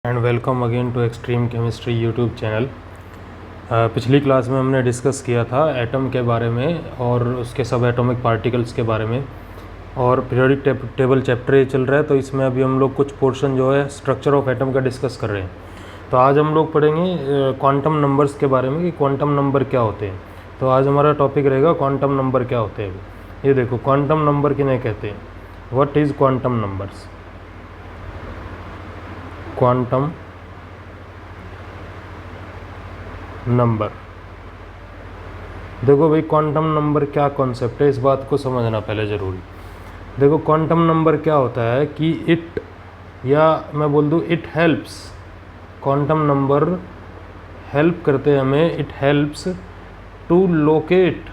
And welcome again to extreme chemistry YouTube channel. पिछली class में हमने डिस्कस किया था एटम के बारे में और उसके सब एटॉमिक पार्टिकल्स के बारे में, और पीरियोडिक टेबल चैप्टर ये चल रहा है, तो इसमें अभी हम लोग कुछ पोर्शन जो है स्ट्रक्चर ऑफ एटम का डिस्कस कर रहे हैं। तो आज हम लोग पढ़ेंगे क्वांटम नंबर्स के बारे में कि क्वांटम नंबर क्या होते हैं। तो आज हमारा टॉपिक रहेगा क्वांटम नंबर क्या होते हैं। ये देखो, क्वांटम नंबर किन्हें कहते हैं, what is quantum numbers. Quantum number, देखो भाई, क्वांटम नंबर क्या कॉन्सेप्ट है, इस बात को समझना पहले ज़रूरी। देखो, क्वांटम नंबर क्या होता है कि इट, या मैं बोल दूँ it helps, quantum number help करते हैं हमें, it helps to locate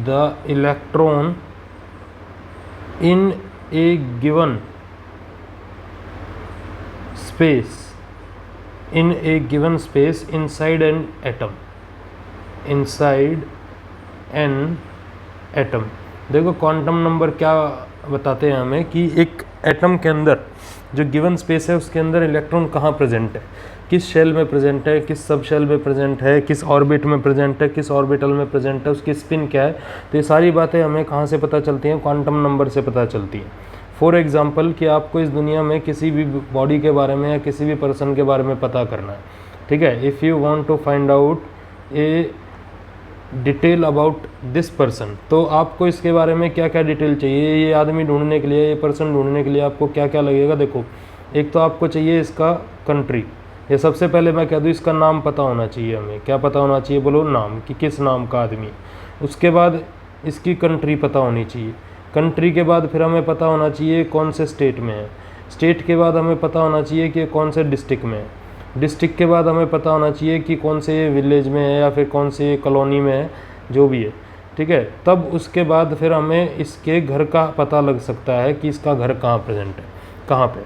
the electron in a given space inside an atom। देखो, क्वांटम नंबर क्या बताते हैं हमें कि एक एटम के अंदर जो गिवन स्पेस है उसके अंदर इलेक्ट्रॉन कहाँ प्रेजेंट है, किस शेल में प्रेजेंट है, किस सब शेल में प्रेजेंट है, किस ऑर्बिट में प्रेजेंट है, किस ऑर्बिटल में प्रेजेंट है, उसकी स्पिन क्या है। तो ये सारी बातें हमें कहाँ से पता चलती हैं, क्वांटम नंबर से पता चलती हैं। फॉर एग्जांपल कि आपको इस दुनिया में किसी भी बॉडी के बारे में या किसी भी पर्सन के बारे में पता करना है, ठीक है। If you want to find out a detail about this person, तो आपको इसके बारे में क्या क्या डिटेल चाहिए, ये आदमी ढूंढने के लिए, ये पर्सन ढूंढने के लिए आपको क्या क्या लगेगा। देखो, एक तो आपको चाहिए इसका कंट्री, ये सबसे पहले मैं कह दूँ इसका नाम पता होना चाहिए हमें। क्या पता होना चाहिए, बोलो नाम, कि किस नाम का आदमी। उसके बाद इसकी कंट्री पता होनी चाहिए। कंट्री के बाद फिर हमें पता होना चाहिए कौन से स्टेट में है। स्टेट के बाद हमें पता होना चाहिए कि कौन से डिस्ट्रिक्ट में है। डिस्ट्रिक्ट के बाद हमें पता होना चाहिए कि कौन से विलेज में है या फिर कौन से कॉलोनी में है, जो भी है, ठीक है। तब उसके बाद फिर हमें इसके घर का पता लग सकता है कि इसका घर कहाँ प्रेजेंट है, कहाँ पे।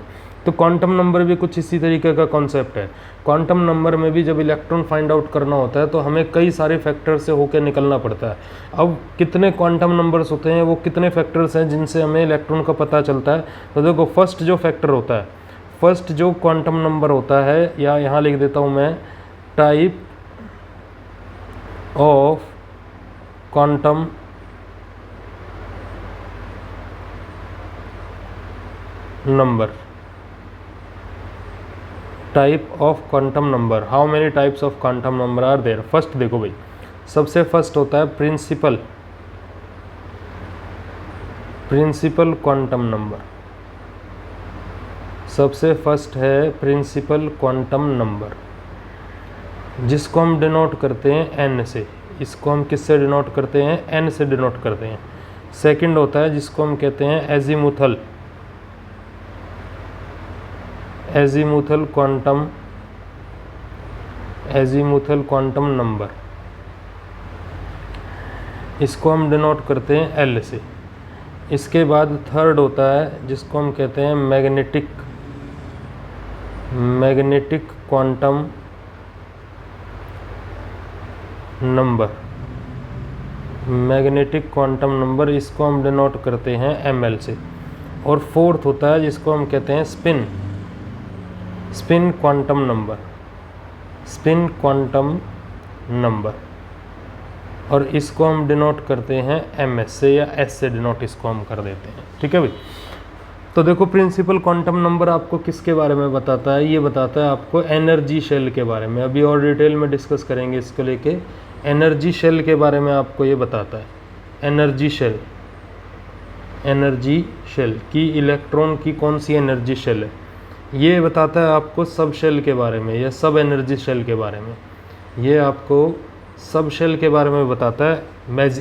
तो क्वांटम नंबर भी कुछ इसी तरीके का कॉन्सेप्ट है। क्वांटम नंबर में भी जब इलेक्ट्रॉन फाइंड आउट करना होता है तो हमें कई सारे फैक्टर से होकर निकलना पड़ता है। अब कितने क्वांटम नंबर्स होते हैं, वो कितने फैक्टर्स हैं जिनसे हमें इलेक्ट्रॉन का पता चलता है। तो देखो, फर्स्ट जो फैक्टर होता है, फर्स्ट जो क्वांटम नंबर होता है, या यहाँ लिख देता हूँ मैं, type of quantum number. Type of quantum number, how many types of quantum number are there. First देखो भाई, सबसे फर्स्ट होता है प्रिंसिपल क्वांटम नंबर। सबसे फर्स्ट है प्रिंसिपल क्वांटम नंबर, जिसको हम डिनोट करते हैं एन से। इसको हम किससे डिनोट करते हैं, एन से डिनोट करते हैं। सेकंड होता है जिसको हम कहते हैं एजीमुथल क्वांटम नंबर, इसको हम डिनोट करते हैं एल से। इसके बाद थर्ड होता है जिसको हम कहते हैं मैग्नेटिक क्वांटम नंबर, इसको हम डिनोट करते हैं एमएल से। और फोर्थ होता है जिसको हम कहते हैं स्पिन क्वांटम नंबर, और इसको हम डिनोट करते हैं एमएस से, या एस से डिनोट इसको हम कर देते हैं, ठीक है भाई। तो देखो, प्रिंसिपल क्वांटम नंबर आपको किसके बारे में बताता है, ये बताता है आपको एनर्जी शेल के बारे में। अभी और डिटेल में डिस्कस करेंगे इसको लेके। एनर्जी शेल के बारे में आपको ये बताता है, एनर्जी शेल की इलेक्ट्रॉन की कौन सी एनर्जी शेल है, ये बताता है आपको सब शेल के बारे में, या सब एनर्जी शेल के बारे में। ये आपको सब शेल के बारे में बताता है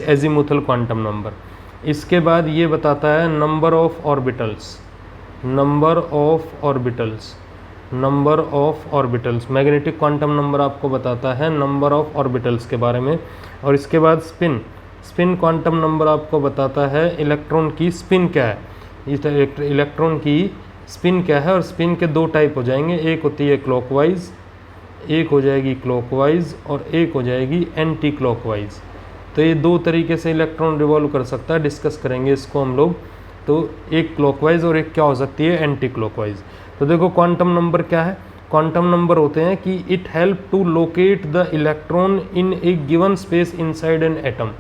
एजीमुथल क्वांटम नंबर। इसके बाद ये बताता है number of orbitals. Magnetic quantum number आपको बताता है नंबर ऑफ ऑर्बिटल्स के बारे में। और इसके बाद स्पिन क्वांटम नंबर आपको बताता है इलेक्ट्रॉन की स्पिन क्या है, इलेक्ट्रॉन की स्पिन क्या है। और स्पिन के दो टाइप हो जाएंगे, एक होती है क्लॉकवाइज, एक हो जाएगी क्लॉकवाइज, और एक हो जाएगी एंटी क्लॉकवाइज। तो ये दो तरीके से इलेक्ट्रॉन रिवॉल्व कर सकता है, डिस्कस करेंगे इसको हम लोग तो एक क्लॉकवाइज और एक क्या हो सकती है, एंटी क्लॉकवाइज। तो देखो क्वांटम नंबर क्या है, क्वांटम नंबर होते हैं कि it help to locate the electron in a given space inside an atom.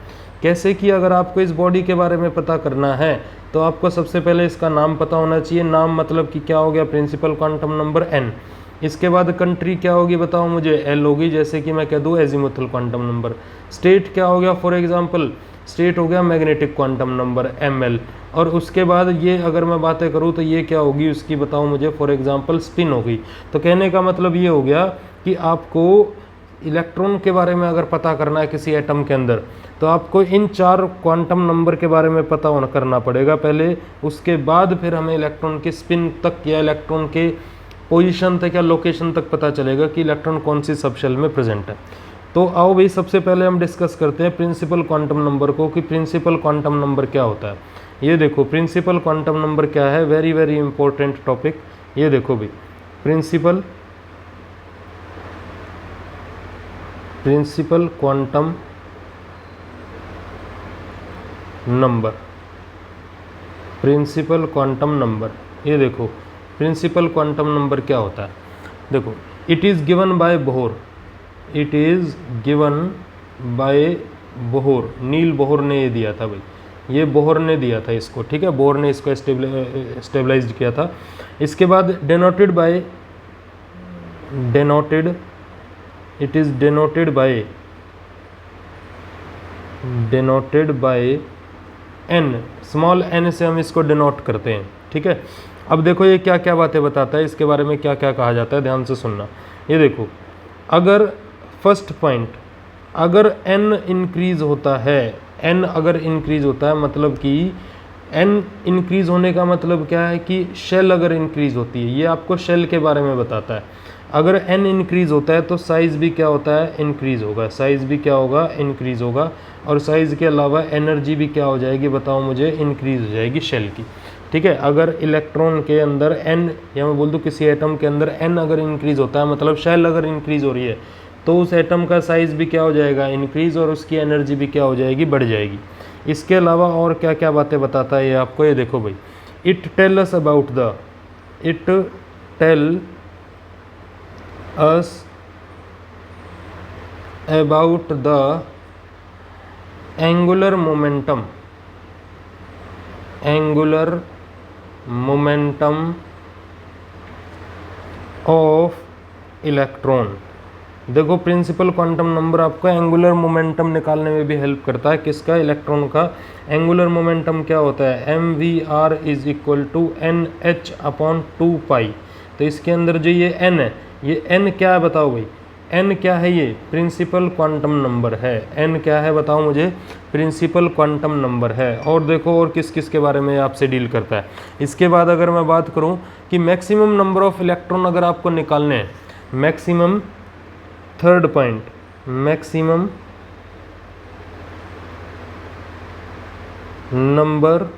कैसे कि अगर आपको इस बॉडी के बारे में पता करना है तो आपको सबसे पहले इसका नाम पता होना चाहिए। नाम मतलब कि क्या हो गया, प्रिंसिपल क्वांटम नंबर n। इसके बाद कंट्री क्या होगी बताओ मुझे, L होगी, जैसे कि मैं कह दूँ एजीमुथल क्वांटम नंबर। स्टेट क्या हो गया, फॉर एग्जांपल स्टेट हो गया मैग्नेटिक क्वांटम नंबर ml। और उसके बाद ये अगर मैं बातें करूँ तो ये क्या होगी उसकी बताओ मुझे, फॉर एग्जांपल स्पिन हो गई। तो कहने का मतलब ये हो गया कि आपको इलेक्ट्रॉन के बारे में अगर पता करना है किसी एटम के अंदर तो आपको इन 4 क्वांटम नंबर के बारे में पता होना करना पड़ेगा पहले। उसके बाद फिर हमें इलेक्ट्रॉन की स्पिन तक या इलेक्ट्रॉन के पोजीशन तक या लोकेशन तक पता चलेगा कि इलेक्ट्रॉन कौन सी सबशेल में प्रेजेंट है। तो आओ भाई सबसे पहले हम डिस्कस करते हैं प्रिंसिपल क्वांटम नंबर को, कि प्रिंसिपल क्वांटम नंबर क्या होता है। ये देखो प्रिंसिपल क्वांटम नंबर क्या है, वेरी वेरी इंपॉर्टेंट टॉपिक। ये देखो भाई principal quantum number, principal quantum number. ये देखो प्रिंसिपल क्वांटम नंबर क्या होता है, देखो it is given by Bohr, it is given by Bohr. Niels Bohr ने ये दिया था भाई, ये बोहर ने दिया था इसको, ठीक है, बोहर ने इसको स्टेबलाइज्ड किया था। इसके बाद denoted by, denoted, it is denoted by n, small n से हम इसको डिनोट करते हैं, ठीक है। अब देखो ये क्या क्या बातें बताता है, इसके बारे में क्या क्या कहा जाता है, ध्यान से सुनना। ये देखो अगर फर्स्ट पॉइंट, अगर n इंक्रीज होता है, n अगर इंक्रीज होता है मतलब कि n इंक्रीज होने का मतलब क्या है कि शेल अगर इंक्रीज होती है, ये आपको शेल के बारे में बताता है। अगर n इंक्रीज होता है तो साइज़ भी क्या होता है, इंक्रीज होगा, साइज़ भी क्या होगा, इंक्रीज होगा। और साइज़ के अलावा एनर्जी भी क्या हो जाएगी बताओ मुझे, इंक्रीज हो जाएगी शेल की, ठीक है। अगर इलेक्ट्रॉन के अंदर n, या मैं बोल दूँ किसी एटम के अंदर n अगर इंक्रीज होता है मतलब शेल अगर इंक्रीज हो रही है तो उस एटम का साइज़ भी क्या हो जाएगा, इंक्रीज, और उसकी एनर्जी भी क्या हो जाएगी, बढ़ जाएगी। इसके अलावा और क्या क्या बातें बताता है ये आपको, ये देखो भाई, it tell us about the, it tell us about the angular momentum, angular momentum of electron. देखो प्रिंसिपल क्वांटम नंबर आपको एंगुलर मोमेंटम निकालने में भी हेल्प करता है, किसका, इलेक्ट्रॉन का। एंगुलर मोमेंटम क्या होता है, mvr is equal to NH/2π। तो इसके अंदर जो ये n है, ये n क्या है बताओ भाई, n क्या है, ये प्रिंसिपल क्वांटम नंबर है। n क्या है बताओ मुझे, प्रिंसिपल क्वांटम नंबर है। और देखो और किस किस के बारे में आपसे डील करता है। इसके बाद अगर मैं बात करूं कि मैक्सिमम नंबर ऑफ इलेक्ट्रॉन अगर आपको निकालने हैं, maximum, third point, maximum number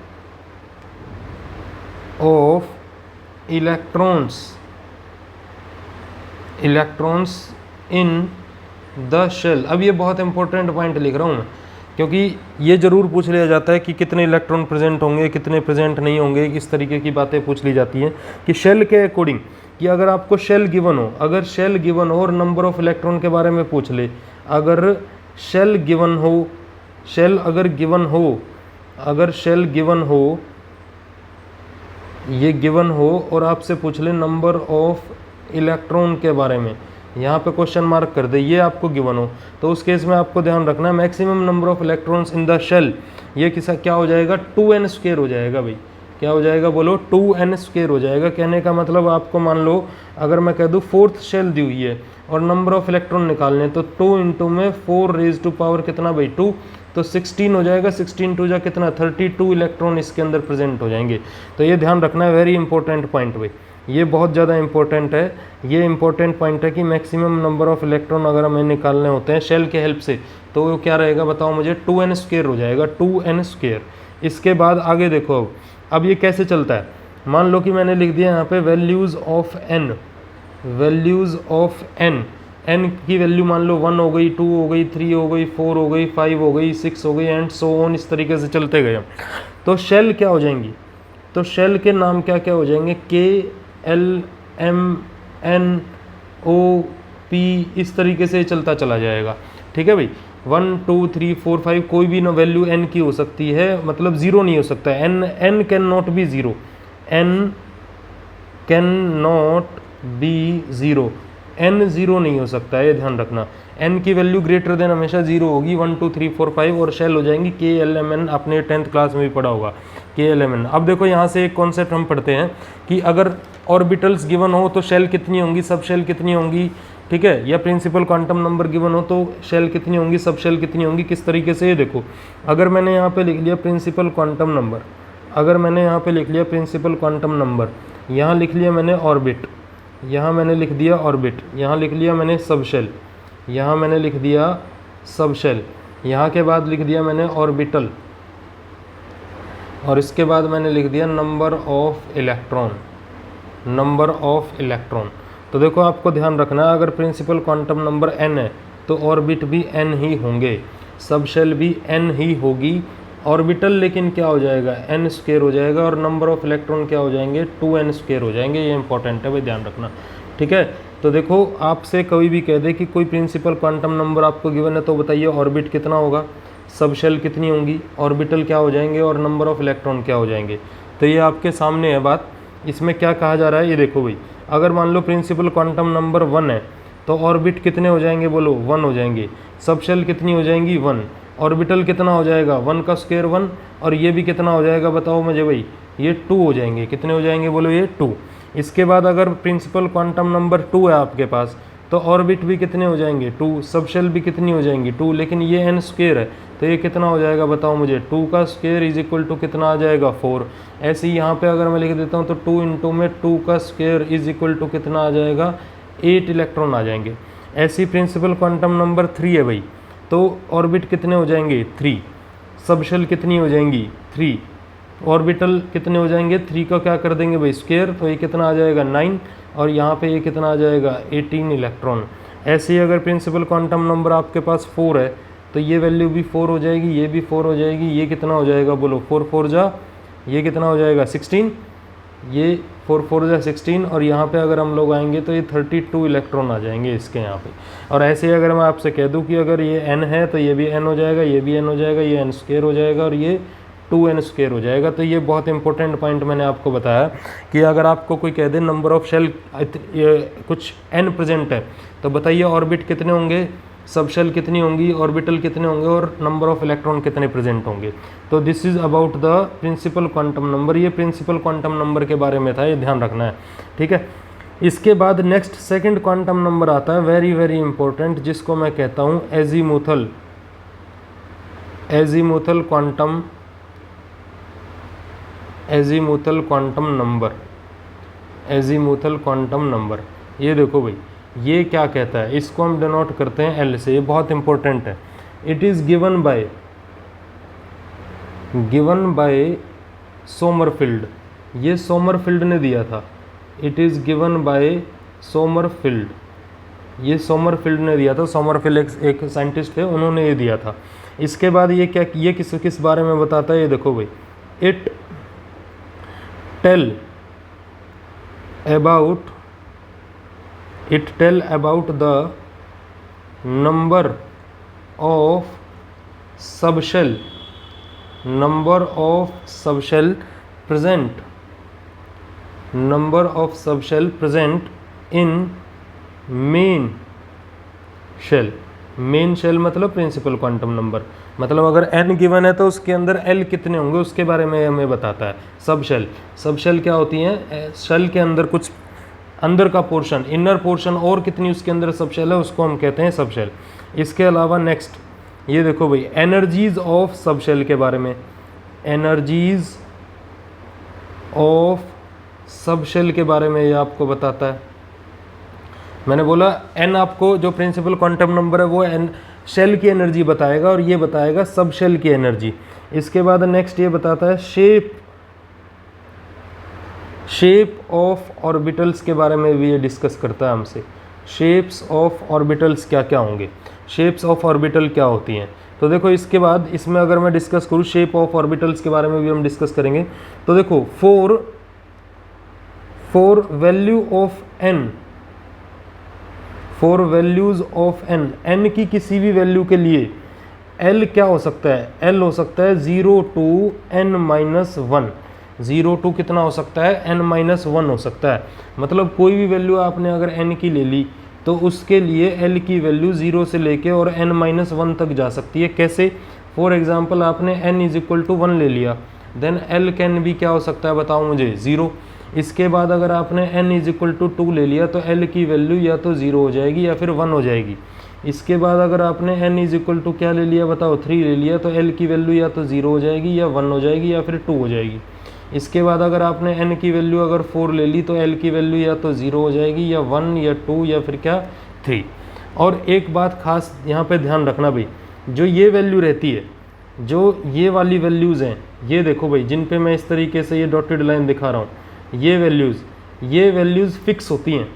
of electrons in the shell. अब ये बहुत इंपॉर्टेंट पॉइंट लिख रहा हूँ मैं, क्योंकि ये जरूर पूछ लिया जाता है कि कितने इलेक्ट्रॉन प्रेजेंट होंगे, कितने प्रेजेंट नहीं होंगे, इस तरीके की बातें पूछ ली जाती हैं कि शेल के अकॉर्डिंग, कि अगर आपको शेल गिवन हो, अगर शेल गिवन हो और नंबर ऑफ इलेक्ट्रॉन के बारे में पूछ ले, अगर शेल गिवन हो, शेल अगर गिवन हो, अगर शेल गिवन हो, ये गिवन हो और आपसे पूछ ले नंबर ऑफ इलेक्ट्रॉन के बारे में, यहाँ पे क्वेश्चन मार्क कर दे, ये आपको गिवन हो, तो उस केस में आपको ध्यान रखना है maximum number of electrons in the shell, ये किसा क्या हो जाएगा, 2n² हो जाएगा भाई। क्या हो जाएगा बोलो, 2n² हो जाएगा। कहने का मतलब आपको मान लो अगर मैं कह दूँ 4th शेल दी हुई है और नंबर ऑफ इलेक्ट्रॉन निकालने, तो 2 इंटू में 4 रेज टू पावर कितना भाई, 2, तो 16 हो जाएगा। 16 टू जा कितना, 32 इलेक्ट्रॉन इसके अंदर प्रेजेंट हो जाएंगे। तो ये ध्यान रखना है, वेरी इंपॉर्टेंट पॉइंट भाई, ये बहुत ज़्यादा इंपॉर्टेंट है। ये इंपॉर्टेंट पॉइंट है कि मैक्सिमम नंबर ऑफ इलेक्ट्रॉन अगर हमें निकालने होते हैं शेल के हेल्प से, तो वो क्या रहेगा बताओ मुझे, 2n² हो जाएगा, 2n²। इसके बाद आगे देखो, अब ये कैसे चलता है, मान लो कि मैंने लिख दिया यहाँ पे values of n, values of n, n की वैल्यू मान लो 1 हो गई, 2 हो गई, 3 हो गई, 4 हो गई, 5 हो गई, 6 हो गई, एंड सो ऑन, इस तरीके से चलते गए। तो शेल क्या हो जाएंगी, तो शेल के नाम क्या क्या हो जाएंगे, KLMNOP, इस तरीके से चलता चला जाएगा। ठीक है भाई, 1 2 3 4 5 कोई भी ना वैल्यू n की हो सकती है, मतलब ज़ीरो नहीं हो सकता है। n can not be zero, n can not be zero, n zero नहीं हो सकता है, ये ध्यान रखना। n की वैल्यू ग्रेटर देन हमेशा ज़ीरो होगी, 1 2 3 4 5, और शेल हो जाएंगी KLMN, आपने 10th क्लास में भी पढ़ा होगा KLMN। अब देखो यहाँ से एक कॉन्सेप्ट हम पढ़ते हैं कि अगर ऑर्बिटल्स गिवन हो तो शेल कितनी होंगी, सब शेल कितनी होंगी, ठीक है, या प्रिंसिपल क्वांटम नंबर गिवन हो तो शेल कितनी होंगी, सब शेल कितनी होंगी, किस तरीके से। ये देखो, अगर मैंने यहाँ पे लिख लिया प्रिंसिपल क्वांटम नंबर, अगर मैंने यहाँ पे लिख लिया प्रिंसिपल क्वांटम नंबर, यहाँ लिख लिया मैंने ऑर्बिट, यहाँ मैंने लिख दिया ऑर्बिट, यहाँ लिख लिया मैंने सब शेल, यहाँ मैंने लिख दिया सब शेल, यहाँ के बाद लिख दिया मैंने ऑर्बिटल, और इसके बाद मैंने लिख दिया number of electron, number of electron. तो देखो आपको ध्यान रखना है, अगर प्रिंसिपल क्वांटम नंबर n है तो ऑर्बिट भी n ही होंगे, सब शेल भी n ही होगी, ऑर्बिटल लेकिन क्या हो जाएगा, n स्क्वायर हो जाएगा, और नंबर ऑफ इलेक्ट्रॉन क्या हो जाएंगे, 2n स्क्वायर हो जाएंगे। ये इंपॉर्टेंट है भाई, ध्यान रखना। ठीक है, तो देखो आपसे कोई भी कह दे कि कोई प्रिंसिपल क्वांटम नंबर आपको गिवन है तो बताइए ऑर्बिट कितना होगा, सब शेल कितनी होंगी, ऑर्बिटल क्या हो जाएंगे, और नंबर ऑफ इलेक्ट्रॉन क्या हो जाएंगे। तो ये आपके सामने है बात। इसमें क्या कहा जा रहा है, ये देखो भाई, अगर मान लो प्रिंसिपल क्वांटम नंबर 1 है तो ऑर्बिट कितने हो जाएंगे, बोलो 1 हो जाएंगे, सब शेल कितनी हो जाएंगी 1, ऑर्बिटल कितना हो जाएगा 1 का स्क्वायर 1, और ये भी कितना हो जाएगा बताओ मुझे भाई, ये 2 हो जाएंगे, कितने हो जाएंगे बोलो, ये 2। इसके बाद अगर प्रिंसिपल क्वांटम नंबर 2 है आपके पास तो ऑर्बिट भी कितने हो जाएंगे 2, सब शेल भी कितनी हो जाएंगी 2, लेकिन ये n स्क्वायर है तो ये कितना हो जाएगा बताओ मुझे, 2 का स्क्वायर इज इक्वल टू कितना आ जाएगा 4। ऐसे ही यहाँ पे अगर मैं लिख देता हूँ तो 2 इंटू में 2 का स्क्वायर इज इक्वल टू कितना आ जाएगा, 8 इलेक्ट्रॉन आ जाएंगे। ऐसी प्रिंसिपल क्वांटम नंबर 3 है भाई, तो ऑर्बिट कितने हो जाएंगे 3, सब शेल कितनी हो जाएंगी 3, ऑर्बिटल कितने हो जाएंगे 3 का क्या कर देंगे भाई स्क्वायर, तो ये कितना आ जाएगा 9, और यहाँ पे ये कितना आ जाएगा 18 इलेक्ट्रॉन। ऐसे ही अगर प्रिंसिपल क्वांटम नंबर आपके पास 4 है तो ये वैल्यू भी 4 हो जाएगी, ये भी 4 हो जाएगी, ये कितना हो जाएगा बोलो 4 4 जा, ये कितना हो जाएगा 16, ये 4 4 जा 16, और यहाँ पे अगर हम लोग आएंगे तो ये 32 इलेक्ट्रॉन आ जाएंगे इसके यहाँ पे। और ऐसे ही अगर मैं आपसे कह दूँ कि अगर ये n है तो ये भी n हो जाएगा, ये भी n हो जाएगा, ये n स्क्वायर हो जाएगा, और ये 2n स्क्वायर हो जाएगा। तो ये बहुत इंपॉर्टेंट पॉइंट मैंने आपको बताया कि अगर आपको कोई कह दे नंबर ऑफ शेल कुछ n प्रेजेंट है तो बताइए ऑर्बिट कितने होंगे, सब शेल कितनी होंगी, ऑर्बिटल कितने होंगे, और नंबर ऑफ इलेक्ट्रॉन कितने प्रेजेंट होंगे। तो this is about the principal quantum number. ये प्रिंसिपल क्वांटम नंबर के बारे में था, ये ध्यान रखना है। ठीक है, इसके बाद नेक्स्ट सेकंड क्वांटम नंबर आता है, वेरी वेरी इंपॉर्टेंट, जिसको मैं कहता हूँ azimuthal, azimuthal quantum, azimuthal quantum number, azimuthal quantum number. ये देखो भाई, ये क्या कहता है, इसको हम डिनोट करते हैं L से, ये बहुत इंपॉर्टेंट है। It is given bye Sommerfeld, ये सोमरफील्ड ने दिया था। It is given bye Sommerfeld, ये सोमरफील्ड ने दिया था, सोमरफील्ड एक साइंटिस्ट थे, उन्होंने ये दिया था। इसके बाद ये क्या, ये किस बारे में बताता है, ये देखो भाई, it tell about the number of subshell, number of subshell present, number of subshell present in main shell. Main shell मतलब प्रिंसिपल क्वांटम नंबर, मतलब अगर n गिवन है तो उसके अंदर L कितने होंगे उसके बारे में हमें बताता है। सब शेल, सब शेल क्या होती हैं, शेल के अंदर कुछ अंदर का पोर्शन, इनर पोर्शन, और कितनी उसके अंदर सब शेल है उसको हम कहते हैं सब शेल। इसके अलावा नेक्स्ट ये देखो भाई, एनर्जीज ऑफ सब शेल के बारे में, एनर्जीज ऑफ सब शेल के बारे में ये आपको बताता है। मैंने बोला n आपको जो प्रिंसिपल क्वांटम नंबर है वो n शेल की एनर्जी बताएगा, और ये बताएगा सब शेल की एनर्जी। इसके बाद नेक्स्ट ये बताता है शेप ऑफ ऑर्बिटल्स के बारे में भी ये डिस्कस करता है हमसे। शेप्स ऑफ ऑर्बिटल्स क्या क्या होंगे, शेप्स ऑफ ऑर्बिटल क्या होती हैं। तो देखो इसके बाद इसमें अगर मैं डिस्कस करूँ शेप ऑफ ऑर्बिटल्स के बारे में भी हम डिस्कस करेंगे। तो देखो for value of n, for values of n, n की किसी भी वैल्यू के लिए एल क्या हो सकता है, एल हो सकता है 0 to n-1, 0 to कितना हो सकता है n-1 हो सकता है। मतलब कोई भी वैल्यू आपने अगर n की ले ली तो उसके लिए l की वैल्यू 0 से लेके और n-1 तक जा सकती है। कैसे? फॉर एग्जाम्पल आपने n = 1 ले लिया, देन l कैन भी क्या हो सकता है बताओ मुझे 0। इसके बाद अगर आपने n = 2 ले लिया तो l की वैल्यू या तो 0 हो जाएगी या फिर 1 हो जाएगी। इसके बाद अगर आपने n = क्या ले लिया बताओ 3 ले लिया तो l की वैल्यू या तो 0 हो जाएगी या 1 हो जाएगी या फिर 2 हो जाएगी। इसके बाद अगर आपने n की वैल्यू अगर 4 ले ली तो l की वैल्यू या तो 0 हो जाएगी या 1 या 2 या फिर क्या 3। और एक बात खास यहाँ पे ध्यान रखना भाई, जो ये वैल्यू रहती है, जो ये वाली वैल्यूज़ हैं, ये देखो भाई जिन पे मैं इस तरीके से ये डॉटेड लाइन दिखा रहा हूँ, ये वैल्यूज़ फिक्स होती हैं।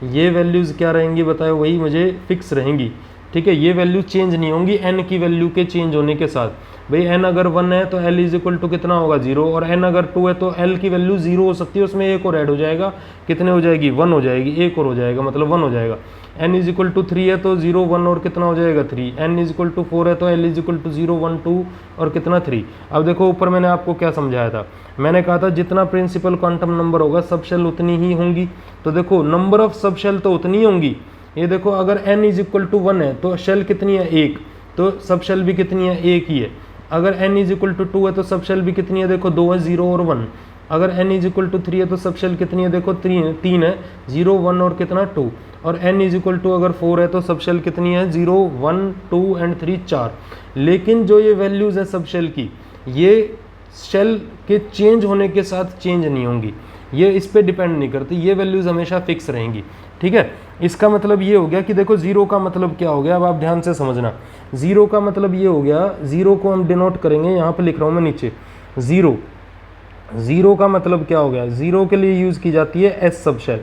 ये वैल्यूज़ क्या रहेंगी बताओ, वही मुझे फिक्स रहेंगी, ठीक है। ये वैल्यू चेंज नहीं होंगी n की वैल्यू के चेंज होने के साथ। भाई n अगर 1 है तो l = कितना होगा 0, और n अगर 2 है तो l की वैल्यू 0 हो सकती है, उसमें एक और ऐड हो जाएगा, कितने हो जाएगी 1 हो जाएगी, एक और हो जाएगा मतलब 1 हो जाएगा। n = 3 है तो 0 1 और कितना हो जाएगा 3, n = 4 है तो l = 0 1 2 और कितना 3। अब देखो ऊपर मैंने आपको क्या समझाया था, मैंने कहा था जितना प्रिंसिपल क्वांटम नंबर होगा सब शेल उतनी ही होंगी। तो देखो नंबर ऑफ सब शेल तो उतनी ही होंगी। ये देखो अगर n = 1 है तो शेल कितनी है 1, तो सब शेल भी कितनी है 1 ही है। अगर n = 2 है तो सब शेल भी कितनी है देखो 2 है, 0 और 1। अगर n = 3 है तो सब शेल कितनी है देखो 3 है, 0 1 और कितना 2। और n = अगर 4 है तो सब शेल कितनी है 0 1 2 एंड 3 4। लेकिन जो ये वैल्यूज़ है सब शेल की, ये शेल के चेंज होने के साथ चेंज नहीं होंगी, ये इस पे डिपेंड नहीं करती, ये वैल्यूज़ हमेशा फिक्स रहेंगी, ठीक है। इसका मतलब ये हो गया कि देखो 0 का मतलब क्या हो गया, अब आप ध्यान से समझना। 0 का मतलब ये हो गया, 0 को हम डिनोट करेंगे, यहाँ पे लिख रहा हूँ मैं नीचे 0 का मतलब क्या हो गया, 0 के लिए यूज़ की जाती है S सब शेल,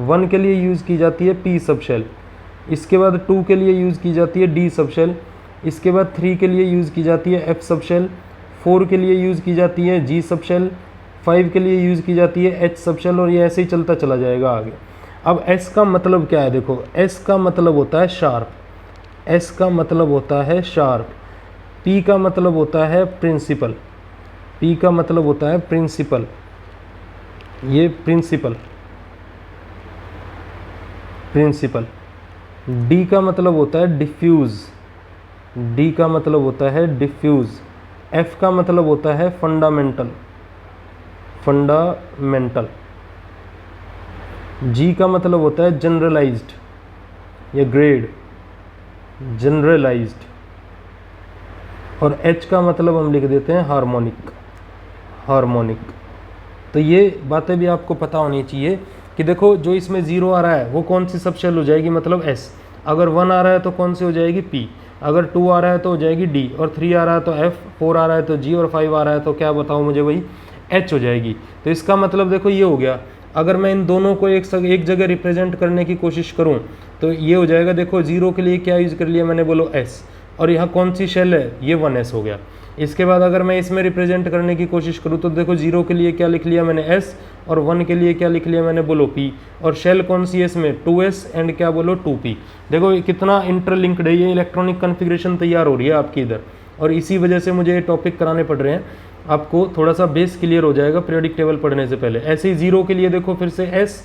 1 के लिए यूज़ की जाती है P सब शेल, इसके बाद 2 के लिए यूज़ की जाती है D सब शेल, इसके बाद 3 के लिए यूज़ की जाती है F सब शेल, 4 के लिए यूज़ की जाती है G सब शेल, 5 के लिए यूज़ की जाती है H सब शेल, और ये ऐसे ही चलता चला जाएगा आगे। अब S का मतलब क्या है देखो, S का मतलब होता है शार्प, S का मतलब होता है शार्प, P का मतलब होता है प्रिंसिपल, P का मतलब होता है प्रिंसिपल, ये प्रिंसिपल, D का मतलब होता है डिफ्यूज़, D का मतलब होता है डिफ्यूज़, F का मतलब होता है फंडामेंटल, G का मतलब होता है जनरलाइज्ड या ग्रेड, जनरलाइज्ड, और H का मतलब हम लिख देते हैं हार्मोनिक। तो ये बातें भी आपको पता होनी चाहिए कि देखो जो इसमें 0 आ रहा है वो कौन सी सब शेल हो जाएगी मतलब S, अगर 1 आ रहा है तो कौन सी हो जाएगी P, अगर 2 आ रहा है तो हो जाएगी D, और 3 आ रहा है तो F, 4 आ रहा है तो G, और 5 आ रहा है तो क्या बताऊँ मुझे वही H हो जाएगी। तो इसका मतलब देखो ये हो गया, अगर मैं इन दोनों को एक जगह रिप्रेजेंट करने की कोशिश करूं तो ये हो जाएगा, देखो 0 के लिए क्या यूज़ कर लिया मैंने, बोलो S, और यहाँ कौन सी शेल है ये 1S हो गया। इसके बाद अगर मैं इसमें रिप्रेजेंट करने की कोशिश करूँ तो देखो 0 के लिए क्या लिख लिया मैंने S, और 1 के लिए क्या लिख लिया मैंने बोलो P, और शेल कौन सी है इसमें 2S एंड क्या बोलो 2P। देखो कितना इंटरलिंक्ड है, ये इलेक्ट्रॉनिक कन्फिग्रेशन तैयार हो रही है आपकी इधर, और इसी वजह से मुझे ये टॉपिक कराने पड़ रहे हैं, आपको थोड़ा सा बेस क्लियर हो जाएगा पीरियोडिक टेबल पढ़ने से पहले। ऐसे ही 0 के लिए देखो फिर से S,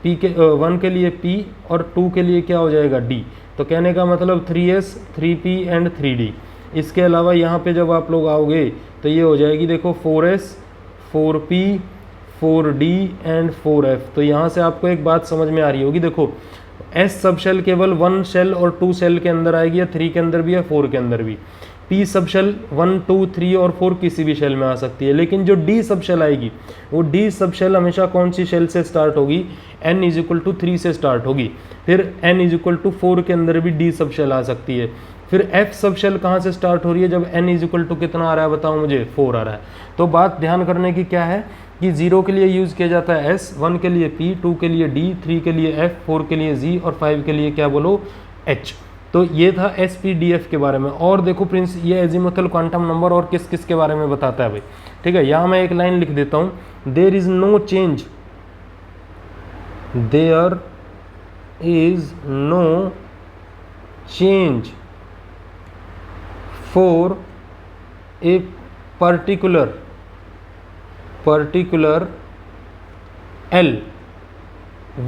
P के 1 के लिए P, और 2 के लिए क्या हो जाएगा D। तो कहने का मतलब 3S 3P एंड 3D। इसके अलावा यहाँ पे जब आप लोग आओगे तो ये हो जाएगी देखो 4S 4P 4D and 4F। तो यहाँ से आपको एक बात समझ में आ रही होगी, देखो S सब शेल केवल 1 शेल और 2 शेल के अंदर आएगी, या 3 के अंदर भी या 4 के अंदर भी। P सब शेल 1 2 3 और 4 किसी भी शेल में आ सकती है, लेकिन जो D सब शेल आएगी वो D सब शेल हमेशा कौन सी शेल से स्टार्ट होगी, n = 3 से स्टार्ट होगी। फिर n = 4 के अंदर भी D सब शेल आ सकती है। फिर F सब शेल कहाँ से स्टार्ट हो रही है, जब n = कितना आ रहा है बताओ मुझे 4 आ रहा है। तो बात ध्यान करने की क्या है कि 0 के लिए यूज़ किया जाता है S, 1 के लिए P, 2 के लिए D, 3 के लिए F, 4 के लिए G, और 5 के लिए क्या बोलो H। तो ये था SPDF के बारे में। और देखो प्रिंस, ये एजीमुथल क्वांटम नंबर और किस किस के बारे में बताता है भाई, ठीक है। यहाँ मैं एक लाइन लिख देता हूँ, there is no change, there is no change for a particular L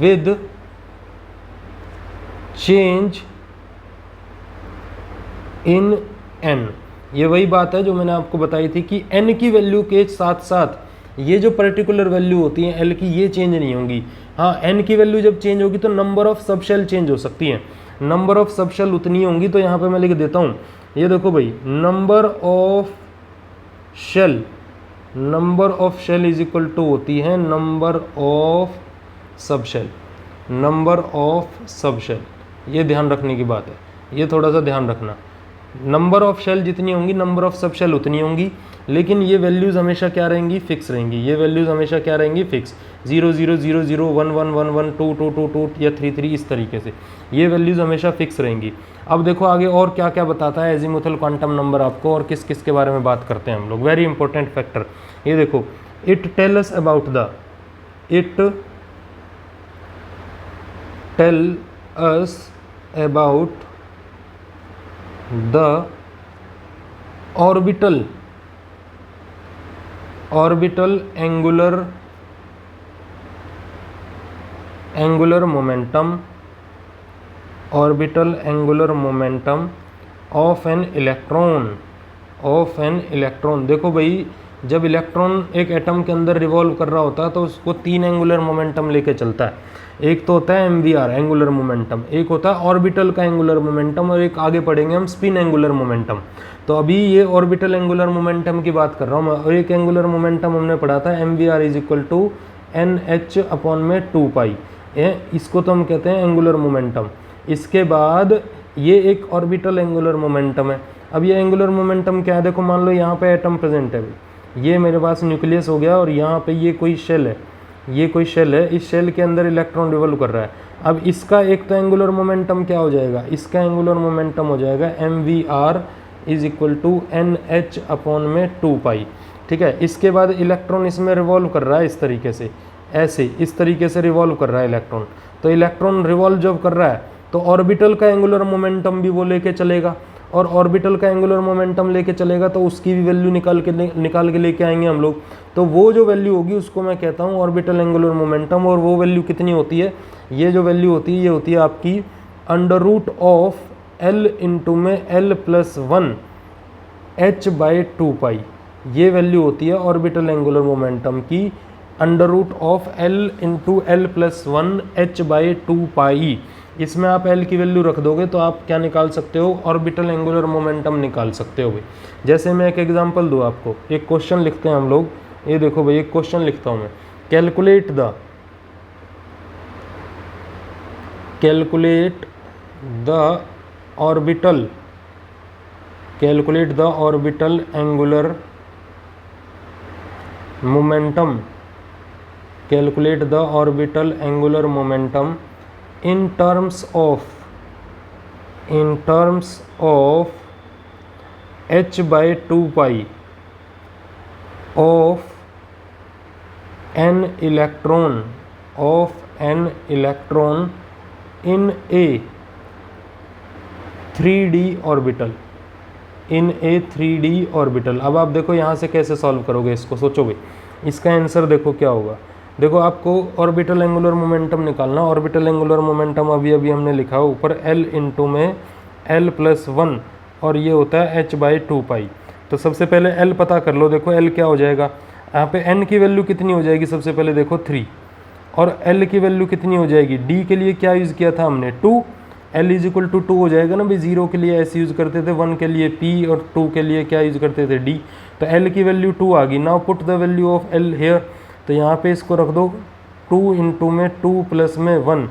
with change in n। ये वही बात है जो मैंने आपको बताई थी कि n की वैल्यू के साथ साथ ये जो पर्टिकुलर वैल्यू होती है l की, ये चेंज नहीं होंगी। हाँ, n की वैल्यू जब चेंज होगी तो नंबर ऑफ सबशेल चेंज हो सकती है, नंबर ऑफ सबशेल उतनी होंगी। तो यहाँ पे मैं लिख देता हूँ, ये देखो भाई, number of shell is equal to होती है number of subshell, number of subshell. ये ध्यान रखने की बात है, ये थोड़ा सा ध्यान रखना। नंबर ऑफ शेल जितनी होंगी नंबर ऑफ सबशेल उतनी होंगी, लेकिन ये वैल्यूज़ हमेशा क्या रहेंगी, फिक्स रहेंगी। ये वैल्यूज़ हमेशा क्या रहेंगी, फिक्स। 0 0 0 0 1 1 1 1 2 2 2 2 या 3 3, इस तरीके से ये वैल्यूज़ हमेशा फिक्स रहेंगी। अब देखो आगे और क्या क्या बताता है एजीमुथल क्वांटम नंबर आपको, और किस किस के बारे में बात करते हैं हम लोग। वेरी इंपॉर्टेंट फैक्टर, ये देखो, it tell us about the orbital angular momentum of an electron. देखो भाई, जब इलेक्ट्रॉन एक एटम के अंदर रिवॉल्व कर रहा होता है तो उसको 3 एंगुलर मोमेंटम लेके चलता है। एक तो होता है MVR एंगुलर मोमेंटम, एक होता है ऑर्बिटल का एंगुलर मोमेंटम, और एक आगे पढ़ेंगे हम स्पिन एंगुलर मोमेंटम। तो अभी ये ऑर्बिटल एंगुलर मोमेंटम की बात कर रहा हूँ मैं। और एक एंगुलर मोमेंटम हमने पढ़ा था MVR is equal to NH/2π, इसको तो हम कहते हैं एंगुलर मोमेंटम। इसके बाद ये एक ऑर्बिटल एंगुलर मोमेंटम है। अब ये एंगुलर मोमेंटम क्या है, देखो मान लो यहाँ पे एटम प्रेजेंट है, ये मेरे पास न्यूक्लियस हो गया, और यहाँ पे ये कोई शेल है, इस शेल के अंदर इलेक्ट्रॉन रिवॉल्व कर रहा है। अब इसका एक तो एंगुलर मोमेंटम क्या हो जाएगा, इसका एंगुलर मोमेंटम हो जाएगा MVR is equal to NH/2π, ठीक है। इसके बाद इलेक्ट्रॉन इसमें रिवॉल्व कर रहा है इस तरीके से, इस तरीके से रिवॉल्व कर रहा है इलेक्ट्रॉन। तो इलेक्ट्रॉन रिवॉल्व जब कर रहा है तो ऑर्बिटल का एंगुलर मोमेंटम भी वो लेके चलेगा, और ऑर्बिटल का एंगुलर मोमेंटम लेके चलेगा तो उसकी भी वैल्यू निकाल के लेके आएंगे हम लोग। तो वो जो वैल्यू होगी उसको मैं कहता हूँ ऑर्बिटल एंगुलर मोमेंटम। और वो वैल्यू कितनी होती है, ये जो वैल्यू होती है ये होती है आपकी √of L इंटू में L+1 H/2π। ये वैल्यू होती है ऑर्बिटल एंगुलर मोमेंटम की √of L into L+1 H/2π। इसमें आप L की वैल्यू रख दोगे तो आप क्या निकाल सकते हो, ऑर्बिटल एंगुलर मोमेंटम निकाल सकते हो भाई। जैसे मैं एक एग्जांपल दूँ आपको, एक क्वेश्चन लिखते हैं हम लोग। ये देखो भाई, एक क्वेश्चन लिखता हूँ मैं, calculate the orbital angular momentum in terms of H/2π of an electron in a 3D orbital, अब आप देखो यहाँ से कैसे सॉल्व करोगे इसको, सोचो भाई। इसका आंसर देखो क्या होगा। देखो आपको ऑर्बिटल एंगुलर मोमेंटम निकालना। ऑर्बिटल एंगुलर मोमेंटम अभी हमने लिखा है ऊपर L इंटू में L+1, और ये होता है H/2π। तो सबसे पहले L पता कर लो। देखो L क्या हो जाएगा, यहाँ पे N की वैल्यू कितनी हो जाएगी, सबसे पहले देखो 3, और L की वैल्यू कितनी हो जाएगी, D के लिए क्या यूज़ किया था हमने 2, L इज इक्वल टू 2 हो जाएगा ना भाई। 0 के लिए S यूज़ करते थे, 1 के लिए P, और 2 के लिए क्या यूज़ करते थे, D। तो L की वैल्यू 2 आ गई। Now put the value of L here, तो यहाँ पे इसको रख दो 2 इंटू में 2 प्लस में 1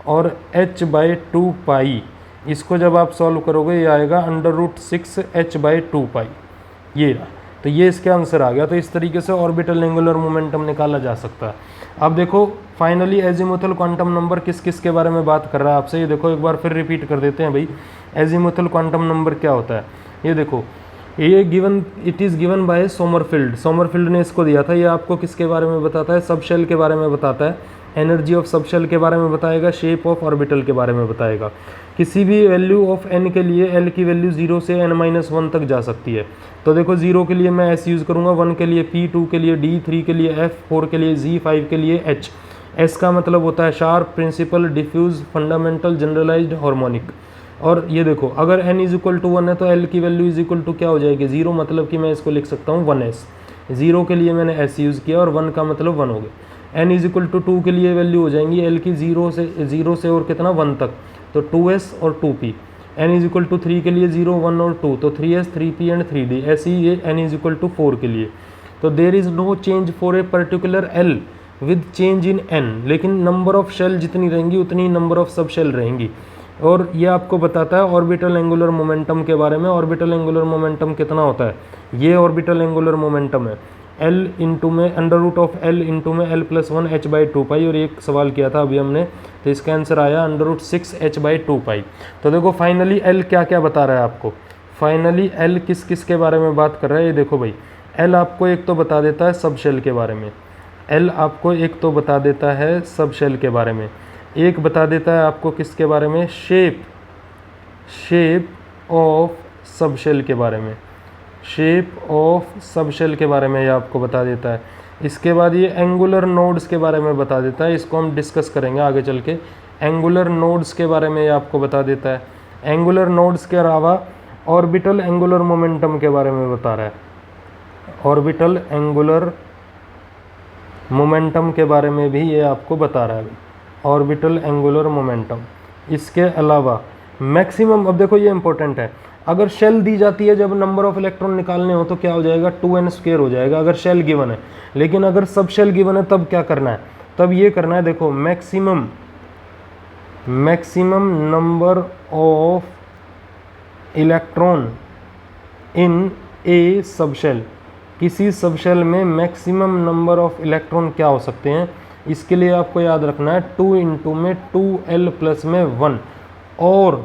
और H/2π। इसको जब आप सॉल्व करोगे ये आएगा √6 H/2π। ये तो ये इसके आंसर आ गया। तो इस तरीके से ऑर्बिटल एंगुलर मोमेंटम निकाला जा सकता है। अब देखो फाइनली एजीमुथल क्वांटम नंबर किस किस के बारे में बात कर रहा है आपसे, ये देखो एक बार फिर रिपीट कर देते हैं भाई। एजीमुथल क्वांटम नंबर क्या होता है, ये देखो ये given, it is given bye Sommerfeld. Sommerfeld ने इसको दिया था। ये आपको किसके बारे में बताता है, सब शेल के बारे में बताता है, एनर्जी ऑफ सब शेल के बारे में बताएगा, शेप ऑफ ऑर्बिटल के बारे में बताएगा। किसी भी वैल्यू ऑफ एन के लिए एल की वैल्यू 0 से n-1 तक जा सकती है। तो देखो 0 के लिए मैं S यूज़ करूँगा, 1 के लिए P, 2 के लिए D, 3 के लिए F, 4 के लिए Z, 5 के लिए H। S का मतलब होता है sharp, principal, diffuse, fundamental, generalised, harmonic. और ये देखो अगर n इज इक्वल टू 1 है तो L की वैल्यू इज इक्वल टू क्या हो जाएगी, 0, मतलब कि मैं इसको लिख सकता हूँ 1s। 0 के लिए मैंने S यूज़ किया और 1 का मतलब 1 हो गया। n इज इक्वल टू 2 के लिए वैल्यू हो जाएंगी L की 0 से और कितना 1 तक, तो 2s और 2p। n is equal to 3 के लिए 0, 1 और 2, तो 3s, 3p एंड 3d। ऐसे ही ये n इज इक्वल टू 4 के लिए। तो there is no change for a particular L with change in n, लेकिन नंबर ऑफ शेल जितनी रहेंगी उतनी नंबर ऑफ सब शेल रहेंगी। और ये आपको बताता है ऑर्बिटल एंगुलर मोमेंटम के बारे में। ऑर्बिटल एंगुलर मोमेंटम कितना होता है, ये ऑर्बिटल एंगुलर मोमेंटम है L इंटू में under root of L into में L+1 h/2π। और एक सवाल किया था अभी हमने, तो इसका आंसर आया अंडर रूट 6 h/2π। तो देखो फाइनली L क्या क्या बता रहा है आपको, फाइनली L किस किस के बारे में बात कर रहा है। ये देखो भाई L आपको एक तो बता देता है सब शेल के बारे में, L आपको एक तो बता देता है सब शेल के बारे में, एक बता देता है आपको किसके बारे में, शेप ऑफ सब शेल के बारे में, शेप ऑफ सब शेल के बारे में ये आपको बता देता है। इसके बाद ये एंगुलर नोड्स के बारे में बता देता है, इसको हम डिस्कस करेंगे आगे चल के। एंगुलर नोड्स के बारे में ये आपको बता देता है। एंगुलर नोड्स के अलावा ऑर्बिटल एंगुलर मोमेंटम के बारे में बता रहा है, ऑर्बिटल एंगुलर मोमेंटम के बारे में भी ये आपको बता रहा है, ऑर्बिटल एंगुलर मोमेंटम। इसके अलावा मैक्सिमम, अब देखो ये इंपॉर्टेंट है, अगर शेल दी जाती है जब नंबर ऑफ इलेक्ट्रॉन निकालने हो तो क्या हो जाएगा, 2n² हो जाएगा अगर शेल गिवन है। लेकिन अगर सब शेल गिवन है तब क्या करना है, तब ये करना है, देखो maximum number of electron in a subshell. किसी सब शेल में मैक्सिमम नंबर ऑफ इलेक्ट्रॉन क्या हो सकते हैं, इसके लिए आपको याद रखना है 2 इंटू में 2l प्लस में 1 और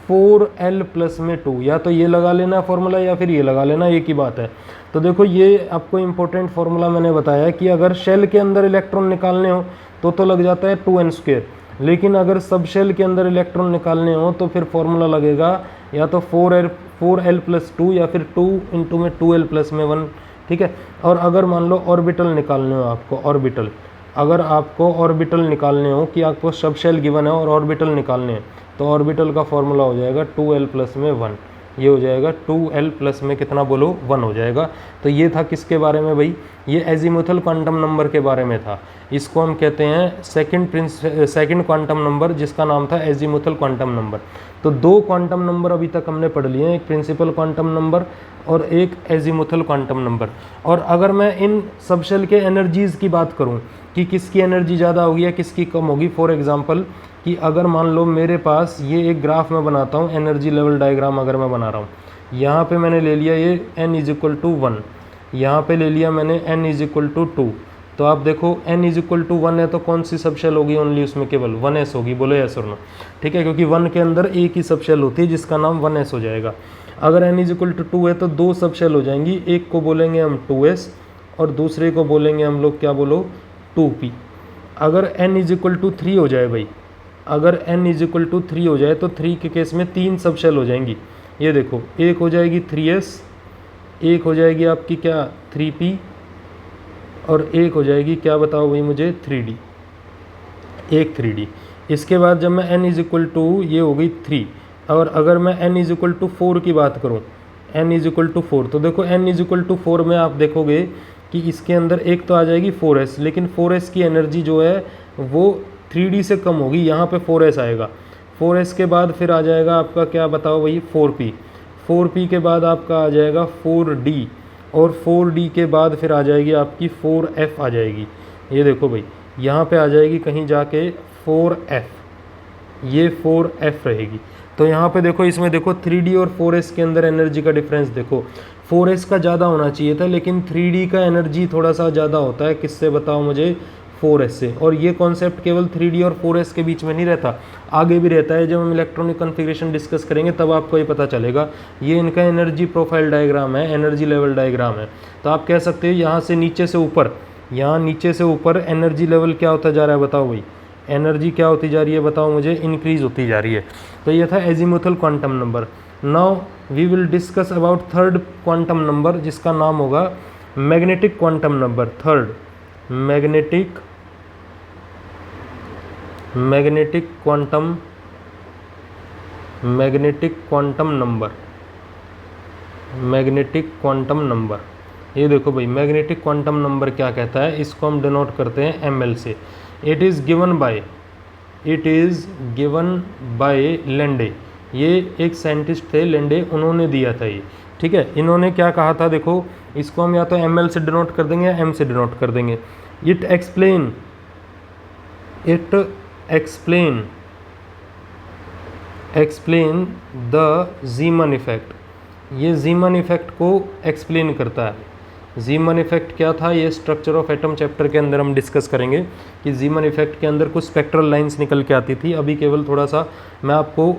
4l प्लस में 2, या तो ये लगा लेना फॉर्मूला या फिर ये लगा लेना, एक ही बात है। तो देखो ये आपको इम्पोर्टेंट फॉर्मूला मैंने बताया कि अगर शेल के अंदर इलेक्ट्रॉन निकालने हो तो लग जाता है 2n², लेकिन अगर सब शेल के अंदर इलेक्ट्रॉन निकालने हो तो फिर फॉर्मूला लगेगा या तो 4l प्लस 2 या फिर 2 इंटू में 2l प्लस में 1, ठीक है। और अगर मान लो ऑर्बिटल निकालने हो आपको, ऑर्बिटल, अगर आपको ऑर्बिटल निकालने हो कि आपको सब शेल गिवन है और ऑर्बिटल निकालने हैं, तो ऑर्बिटल का फॉर्मूला हो जाएगा 2l प्लस में 1, ये हो जाएगा 2l प्लस में कितना बोलो 1 हो जाएगा। तो ये था किसके बारे में भाई, ये एजीमुथल क्वांटम नंबर के बारे में था। इसको हम कहते हैं सेकंड क्वांटम नंबर, जिसका नाम था एजीमुथल क्वांटम नंबर। तो 2 क्वांटम नंबर अभी तक हमने पढ़ लिए हैं, एक प्रिंसिपल क्वांटम नंबर और एक एजीमुथल क्वांटम नंबर। और अगर मैं इन सब शेल के एनर्जीज़ की बात करूं कि किसकी एनर्जी ज़्यादा होगी या किसकी कम होगी, फॉर एग्जांपल कि अगर मान लो मेरे पास ये एक ग्राफ में बनाता हूँ, एनर्जी लेवल डायग्राम अगर मैं बना रहा हूँ, यहाँ पे मैंने ले लिया ये n इज इक्वल टू 1, यहाँ पे ले लिया मैंने n इज इक्वल टू 2। तो आप देखो n इज इक्वल टू 1 है तो कौन सी सब शेल होगी, ओनली उसमें केवल 1s होगी, बोलो यस और नो, ठीक है, क्योंकि 1 के अंदर एक ही सब शेल होती है जिसका नाम 1s हो जाएगा। अगर n इज इक्वल टू 2 है तो 2 सब शेल हो जाएंगी, एक को बोलेंगे हम 2s और दूसरे को बोलेंगे हम लोग क्या बोलो 2p। अगर n इज इक्वल टू 3 हो जाए भाई, अगर n इज इक्वल टू 3 हो जाए तो 3 के केस में 3 सब शेल हो जाएंगी। ये देखो एक हो जाएगी 3s, एक हो जाएगी आपकी क्या 3p और एक हो जाएगी क्या बताओ भाई मुझे 3d, एक 3d। इसके बाद जब मैं n इज इक्वल टू ये हो गई 3, और अगर मैं n इज इक्वल टू 4 की बात करूँ, n इज इक्वल टू 4, तो देखो n इज इक्वल टू 4 में आप देखोगे कि इसके अंदर एक तो आ जाएगी 4s, लेकिन 4s की एनर्जी जो है वो 3d से कम होगी, यहाँ पे 4s आएगा। 4s के बाद फिर आ जाएगा आपका क्या बताओ भाई 4p, 4p के बाद आपका आ जाएगा 4d और 4d के बाद फिर आ जाएगी आपकी 4f आ जाएगी। ये देखो भाई यहाँ पे आ जाएगी कहीं जाके 4f, ये 4f रहेगी। तो यहाँ पे देखो, इसमें देखो 3D और 4s के अंदर एनर्जी का डिफरेंस देखो, 4s का ज़्यादा होना चाहिए था, लेकिन 3D का एनर्जी थोड़ा सा ज़्यादा होता है। किससे बताओ मुझे? 4s से। और ये कॉन्सेप्ट केवल 3D और 4s के बीच में नहीं रहता, आगे भी रहता है। जब हम इलेक्ट्रॉनिक कॉन्फ़िगरेशन डिस्कस करेंगे तब आपको ये पता चलेगा। ये इनका एनर्जी प्रोफाइल डायग्राम है, एनर्जी लेवल डायग्राम है। तो आप कह सकते हो यहाँ से नीचे से ऊपर, यहाँ नीचे से ऊपर एनर्जी लेवल क्या होता जा रहा है? बताओ भाई, एनर्जी क्या होती जा रही है? बताओ मुझे। इंक्रीज होती जा रही है। तो ये था azimuthal quantum number. Now we will discuss about third quantum number, जिसका नाम होगा magnetic quantum number. Third, magnetic quantum number. Magnetic quantum number, ये देखो भाई, मैग्नेटिक क्वांटम नंबर क्या कहता है? इसको हम डिनोट करते हैं ml से। It is given bye Lende. ये एक साइंटिस्ट थे लेंडे, उन्होंने दिया था ये। ठीक है, इन्होंने क्या कहा था? देखो, इसको हम या तो ml से डिनोट कर देंगे या m से डिनोट कर देंगे। It explain the Zeeman effect. ये ज़ीमन इफेक्ट को एक्सप्लेन करता है। ज़ीमन इफेक्ट क्या था? ये स्ट्रक्चर ऑफ एटम चैप्टर के अंदर हम डिस्कस करेंगे कि ज़ीमन इफेक्ट के अंदर कुछ स्पेक्ट्रल लाइंस निकल के आती थी। अभी केवल थोड़ा सा मैं आपको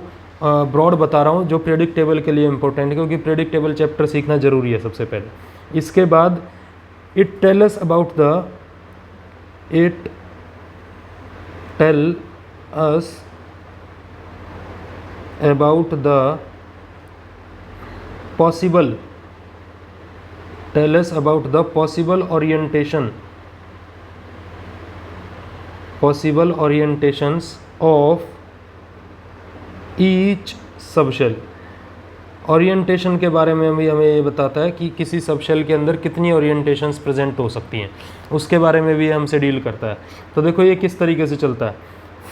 ब्रॉड बता रहा हूँ, जो प्रेडिक्ट टेबल के लिए इंपॉर्टेंट है, क्योंकि प्रेडिक्ट टेबल चैप्टर सीखना ज़रूरी है सबसे पहले। इसके बाद it tell us about the possible orientations of each subshell. Orientation के बारे में भी हमें ये बताता है कि किसी सबशेल के अंदर कितनी ओरिएंटेशंस प्रेजेंट हो सकती हैं, उसके बारे में भी हमसे डील करता है। तो देखो ये किस तरीके से चलता है।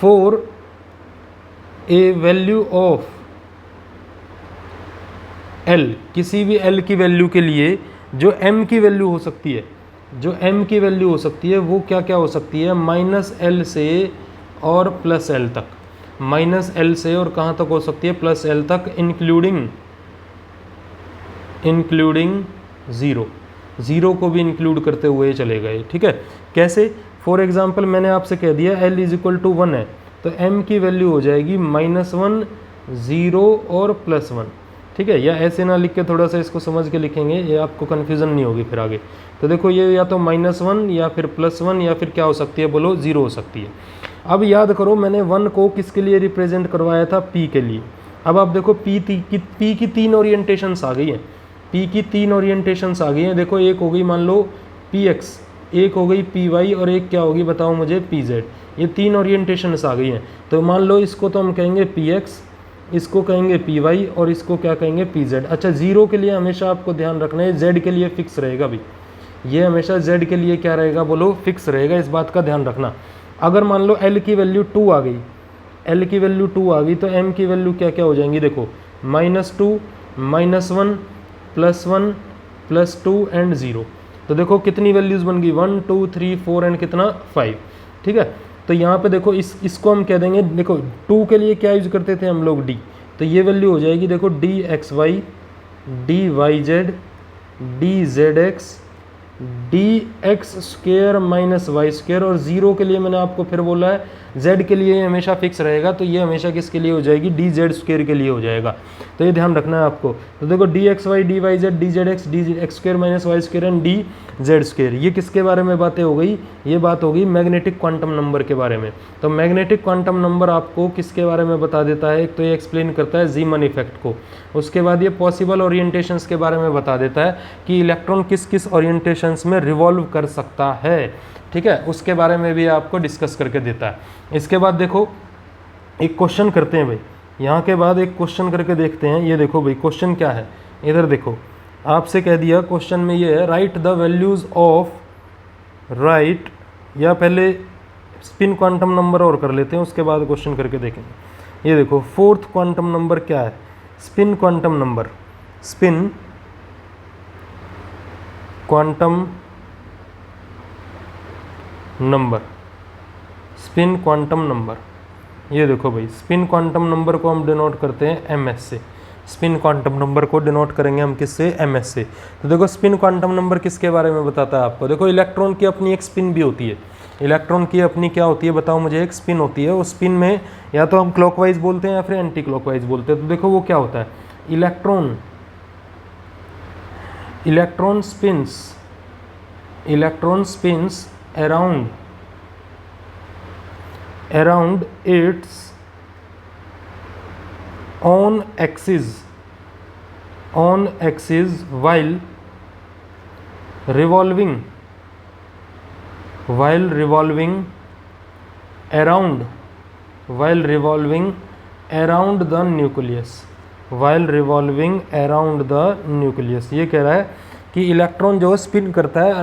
For a value of L, किसी भी L की वैल्यू के लिए जो M की वैल्यू हो सकती है, वो क्या क्या हो सकती है? -L से और +L तक। -L से और कहाँ तक हो सकती है? +L तक, इंक्लूडिंग ज़ीरो को भी इंक्लूड करते हुए चले गए। ठीक है, कैसे? फॉर एग्जाम्पल मैंने आपसे कह दिया L = 1 है, तो M की वैल्यू हो जाएगी -1, 0 और +1। ठीक है, या ऐसे ना लिख के थोड़ा सा इसको समझ के लिखेंगे, ये आपको कन्फ्यूज़न नहीं होगी फिर आगे। तो देखो ये या तो -1 या फिर +1 या फिर क्या हो सकती है? बोलो, 0 हो सकती है। अब याद करो, मैंने 1 को किसके लिए रिप्रेजेंट करवाया था? P के लिए। अब आप देखो P की 3 ओरिएंटेशंस आ गई हैं। P की 3 ओरिएंटेशंस आ गई हैं। देखो, एक हो गई मान लो PX, एक हो गई PY और एक क्या होगी? बताओ मुझे, PZ। ये 3 ओरिएंटेशंस आ गई हैं। तो मान लो इसको तो हम कहेंगे PX, इसको कहेंगे PY और इसको क्या कहेंगे? PZ। अच्छा, 0 के लिए हमेशा आपको ध्यान रखना है, Z के लिए फिक्स रहेगा भाई। ये हमेशा Z के लिए क्या रहेगा? बोलो, फिक्स रहेगा। इस बात का ध्यान रखना। अगर मान लो L की वैल्यू 2 आ गई, तो M की वैल्यू क्या क्या हो जाएंगी? देखो, -2, -1, +1, +2 एंड 0। तो देखो कितनी वैल्यूज़ बन गई? 1, 2, 3, 4 एंड कितना? 5। ठीक है, तो यहाँ पे देखो इसको हम कह देंगे, देखो 2 के लिए क्या यूज करते थे हम लोग? D। तो ये वैल्यू हो जाएगी, देखो dxy, dyz, dzx, dx² - y²। और 0 के लिए मैंने आपको फिर बोला है z के लिए हमेशा फिक्स रहेगा, तो ये हमेशा किसके लिए हो जाएगी? dz² के लिए हो जाएगा। तो ये ध्यान रखना है आपको। तो देखो dxy, dyz, dzx, dx² - y² and dz², ये किसके बारे में बातें हो गई? ये बात हो गई मैग्नेटिक क्वांटम नंबर के बारे में। तो मैग्नेटिक क्वांटम नंबर आपको किसके बारे में बता देता है? एक तो ये एक्सप्लेन करता है ज़ीमन इफेक्ट को, उसके बाद ये पॉसिबल ओरिएंटेशंस के बारे में बता देता है कि इलेक्ट्रॉन किस किस ओरिएंटेशंस में रिवॉल्व कर सकता है। ठीक है, उसके बारे में भी आपको डिस्कस करके देता है। इसके बाद देखो एक क्वेश्चन करते हैं भाई, यहाँ के बाद एक क्वेश्चन करके देखते हैं। ये देखो भाई, क्वेश्चन क्या है? इधर देखो, आपसे कह दिया क्वेश्चन में ये है, राइट द वैल्यूज़ ऑफ, या पहले स्पिन क्वांटम नंबर और कर लेते हैं, उसके बाद क्वेश्चन करके देखेंगे। ये देखो, 4th क्वांटम नंबर क्या है? Spin quantum number. Spin quantum number, spin quantum number, ये देखो भाई, स्पिन क्वांटम नंबर को हम डिनोट करते हैं एमएस से। स्पिन क्वांटम नंबर को डिनोट करेंगे हम किससे? एमएस से। तो देखो स्पिन क्वांटम नंबर किसके बारे में बताता है आपको? देखो इलेक्ट्रॉन की अपनी एक स्पिन भी होती है। इलेक्ट्रॉन की अपनी क्या होती है बताओ मुझे? एक स्पिन होती है। उस स्पिन में या तो हम क्लॉकवाइज बोलते हैं या फिर एंटी क्लॉकवाइज बोलते हैं। तो देखो वो क्या होता है, electron spins around its own axis while revolving around the nucleus। ये कह रहा है कि इलेक्ट्रॉन जो स्पिन करता है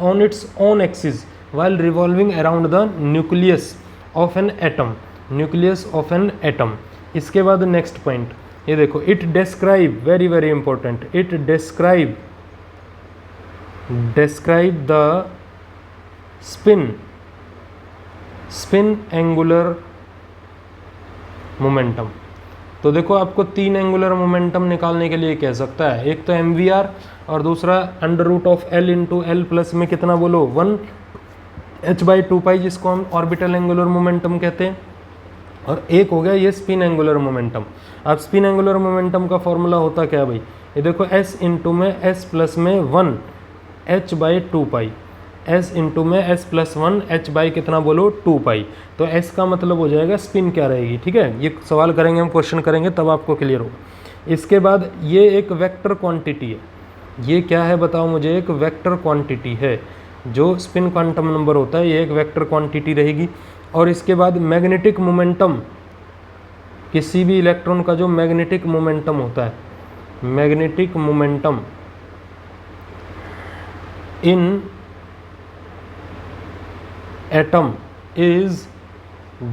on its own axis while revolving around the nucleus of an atom। इसके बाद नेक्स्ट पॉइंट ये देखो, it describe, very very important, it describe the spin angular momentum. तो देखो आपको 3 एंगुलर मोमेंटम निकालने के लिए कह सकता है, एक तो mvr और दूसरा √L इंटू L प्लस में कितना बोलो 1h/2π जिसको हम ऑर्बिटल एंगुलर मोमेंटम कहते हैं, और एक हो गया ये स्पिन एंगुलर मोमेंटम। अब स्पिन एंगुलर मोमेंटम का फॉर्मूला होता क्या है भाई? ये देखो s इंटू में s प्लस में 1h/2π, s इंटू में s प्लस 1h बाई कितना बोलो 2π। तो s का मतलब हो जाएगा स्पिन क्या रहेगी। ठीक है, ये सवाल करेंगे हम, क्वेश्चन करेंगे तब आपको क्लियर होगा। इसके बाद ये एक वेक्टर क्वांटिटी है। ये क्या है बताओ मुझे? एक वेक्टर क्वांटिटी है। जो स्पिन क्वांटम नंबर होता है ये एक वेक्टर क्वांटिटी रहेगी। और इसके बाद मैग्नेटिक मोमेंटम, किसी भी इलेक्ट्रॉन का जो मैग्नेटिक मोमेंटम होता है, magnetic momentum in atom is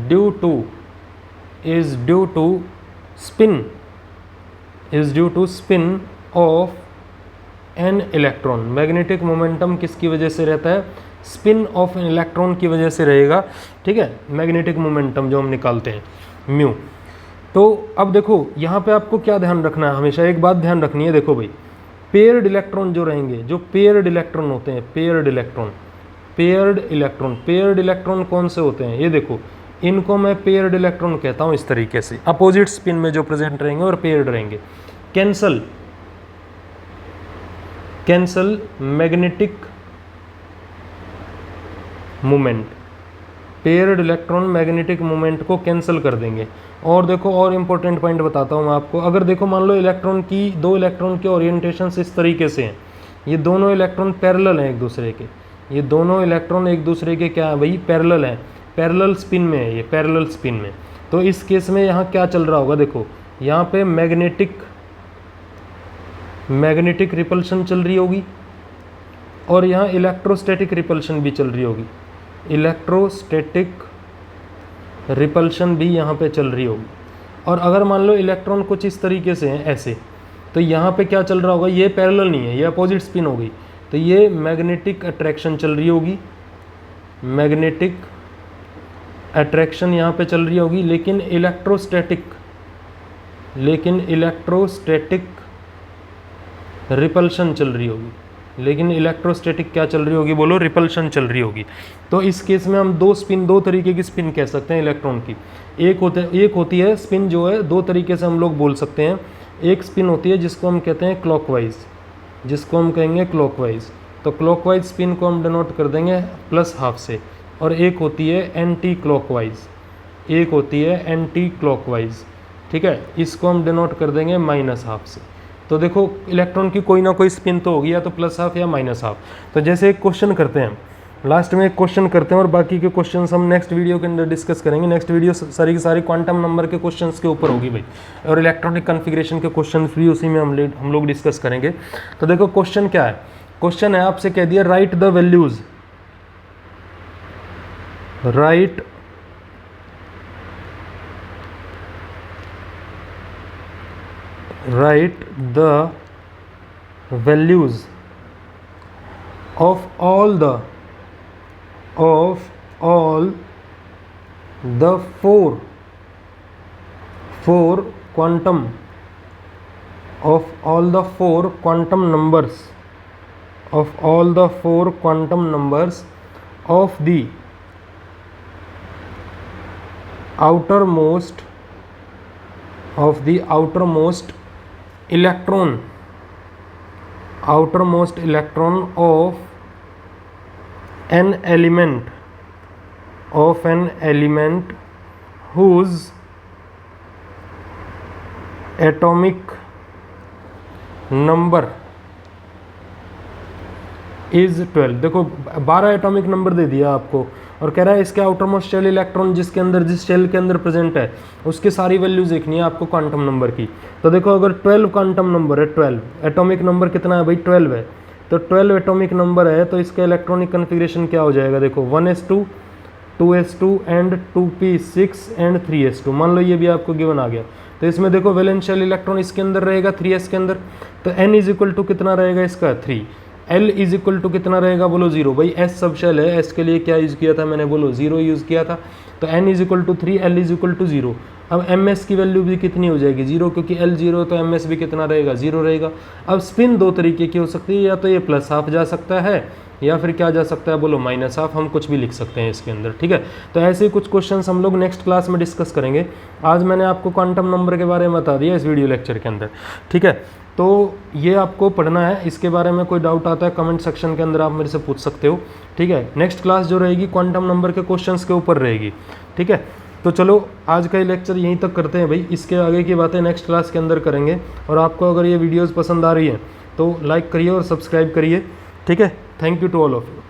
due to spin of an electron. Magnetic momentum किसकी वजह से रहता है? स्पिन ऑफ एन इलेक्ट्रॉन की वजह से रहेगा। ठीक है, मैग्नेटिक मोमेंटम जो हम निकालते हैं म्यू। तो अब देखो यहाँ पे आपको क्या ध्यान रखना है, हमेशा एक बात ध्यान रखनी है। देखो भाई, पेयर्ड इलेक्ट्रॉन जो रहेंगे, जो पेयर्ड इलेक्ट्रॉन होते हैं, पेयर्ड इलेक्ट्रॉन कौन से होते हैं? ये देखो, इनको मैं पेयर्ड इलेक्ट्रॉन कहता हूँ। इस तरीके से अपोजिट स्पिन में जो प्रेजेंट रहेंगे और पेयर्ड रहेंगे। Cancel magnetic moment, paired electron magnetic moment को कैंसिल कर देंगे। और देखो और इम्पोर्टेंट पॉइंट बताता हूँ मैं आपको। अगर देखो मान लो दो इलेक्ट्रॉन के ओरिएंटेशन इस तरीके से हैं, ये दोनों इलेक्ट्रॉन पैरेलल हैं एक दूसरे के, ये दोनों इलेक्ट्रॉन एक दूसरे के क्या है भाई? पैरेलल हैं, पैरेलल स्पिन में है ये, पैरेलल स्पिन में। तो इस केस में यहाँ क्या चल रहा होगा? देखो यहाँ पे मैग्नेटिक रिपल्शन चल रही होगी और यहाँ इलेक्ट्रोस्टैटिक रिपल्शन भी चल रही होगी। इलेक्ट्रोस्टैटिक रिपल्शन भी यहाँ पे चल रही होगी। और अगर मान लो इलेक्ट्रॉन कुछ इस तरीके से हैं ऐसे, तो यहाँ पे क्या चल रहा होगा? ये पैरेलल नहीं है, ये अपोजिट स्पिन हो गई, तो ये मैग्नेटिक अट्रैक्शन चल रही होगी, मैग्नेटिक अट्रैक्शन यहाँ पे चल रही होगी। लेकिन इलेक्ट्रोस्टैटिक रिपल्शन चल रही होगी। लेकिन इलेक्ट्रोस्टैटिक क्या चल रही होगी बोलो? रिपल्शन चल रही होगी। तो इस केस में हम दो तरीके की स्पिन कह सकते हैं इलेक्ट्रॉन की। एक होती है स्पिन जो है, दो तरीके से हम लोग बोल सकते हैं। एक स्पिन होती है जिसको हम कहते हैं क्लॉकवाइज, जिसको हम कहेंगे क्लॉकवाइज। तो क्लॉकवाइज स्पिन को हम डिनोट कर देंगे +½ से। और एक होती है एंटी क्लॉकवाइज, ठीक है, इसको हम डिनोट कर देंगे -½ से। तो देखो इलेक्ट्रॉन की कोई ना कोई स्पिन तो होगी, या तो +½ या -½। तो जैसे एक क्वेश्चन करते हैं, लास्ट में एक क्वेश्चन करते हैं और बाकी के क्वेश्चंस हम नेक्स्ट वीडियो के अंदर डिस्कस करेंगे। नेक्स्ट वीडियो सारी की सारी क्वांटम नंबर के क्वेश्चंस के ऊपर होगी भाई, और इलेक्ट्रॉनिक कॉन्फ़िगरेशन के क्वेश्चंस भी उसी में हम लोग डिस्कस करेंगे। तो देखो क्वेश्चन क्या है? क्वेश्चन है आपसे कह दिया right the values, right the values of all the four quantum of all the four quantum numbers of the outermost electron of an element whose atomic number is 12। देखो 12 एटॉमिक नंबर दे दिया आपको और कह रहा है इसके आउटर मोस्ट शेल इलेक्ट्रॉन जिस shell के अंदर प्रेजेंट है उसकी सारी वैल्यूज देखनी है आपको क्वांटम नंबर की। तो देखो अगर 12 क्वांटम नंबर है, 12 एटॉमिक नंबर कितना है भाई 12 है, तो 12 एटॉमिक नंबर है तो इसका इलेक्ट्रॉनिक कन्फिग्रेशन क्या हो जाएगा, देखो 1s2 2s2 and 2p6 and 3s2। मान लो ये भी आपको गिवन आ गया, तो इसमें देखो वैलेंशियल इलेक्ट्रॉन इसके अंदर रहेगा 3s के अंदर, तो n इज इक्वल टू कितना रहेगा इसका 3, l इज इक्वल टू कितना रहेगा बोलो 0। भाई s सब शेल है, s के लिए क्या यूज़ किया था मैंने, बोलो 0 यूज़ किया था, तो n is equal to 3, l is equal to 0। अब ms की वैल्यू भी कितनी हो जाएगी 0, क्योंकि l 0 तो ms भी कितना रहेगा 0 रहेगा। अब स्पिन दो तरीके की हो सकती है, या तो ये प्लस हाफ जा सकता है या फिर क्या जा सकता है बोलो माइनस हाफ, हम कुछ भी लिख सकते हैं इसके अंदर, ठीक है। तो ऐसे ही कुछ क्वेश्चंस हम लोग नेक्स्ट क्लास में डिस्कस करेंगे। आज मैंने आपको क्वांटम नंबर के बारे में बता दिया इस वीडियो लेक्चर के अंदर, ठीक है। तो ये आपको पढ़ना है, इसके बारे में कोई डाउट आता है कमेंट सेक्शन के अंदर आप मेरे से पूछ सकते हो, ठीक है। नेक्स्ट क्लास जो रहेगी क्वांटम नंबर के क्वेश्चंस के ऊपर रहेगी, ठीक है। तो चलो आज का ये लेक्चर यहीं तक करते हैं भाई, इसके आगे की बातें नेक्स्ट क्लास के अंदर करेंगे। और आपको अगर ये वीडियोज़ पसंद आ रही है तो लाइक करिए और सब्सक्राइब करिए, ठीक है। Thank you to all of you.